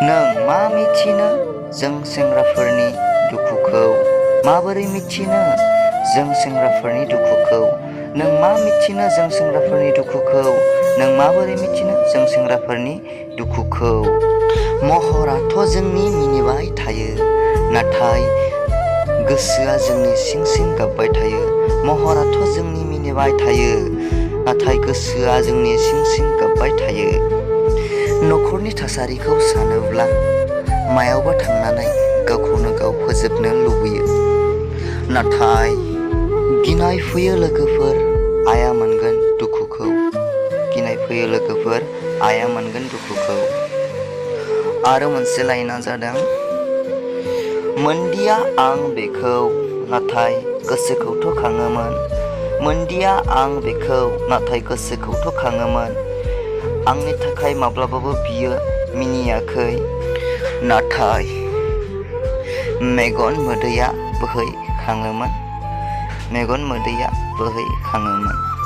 नों मा मिथिनो जों सेंग्राफोरनि दुखुखौ? माबोरै मिथिनो जों सेंग्राफोरनि दुखुखौ? नों मा मिथिनो जों सेंग्राफोरनि दुखुखौ? नों माबोरै मिथिनो जों सेंग्राफोरनि दुखुखौ? महराथ' जोंनि मिनिबाय थायो, नाथाय गोसोआ जोंनि सिं सिं गाबबाय थायो। महराथ' जोंनि मिनिबाय थायो, नाथाय गोसोआ जोंनि सिं सिं गाबबाय थायो। नखरनि थासारिखौ सानोब्ला मायावबा थांनानै गावखौनो गाव फोजोबनो लुबैयो। नाथाय गिनाय फैयो लोगोफोर, आइया मोनगोन दुखुखौ। गिनाय फैयो लोगोफोर, आइया मोनगोन दुखुखौ। आरो मोनसे लाइना जादों, मोनदिया आं बेखौ, नाथाय गोसोखौथ' खाङोमोन। मोनदिया आं बेखौ, नाथाय गोसोखौथ' खाङोमोन। आंनि थाखाय माब्लाबाबो बियो मिनियाखै, नाथाय मेगन मोदैया बोहैखाङोमोन। मेगन मोदैया बोहैखाङोमोन।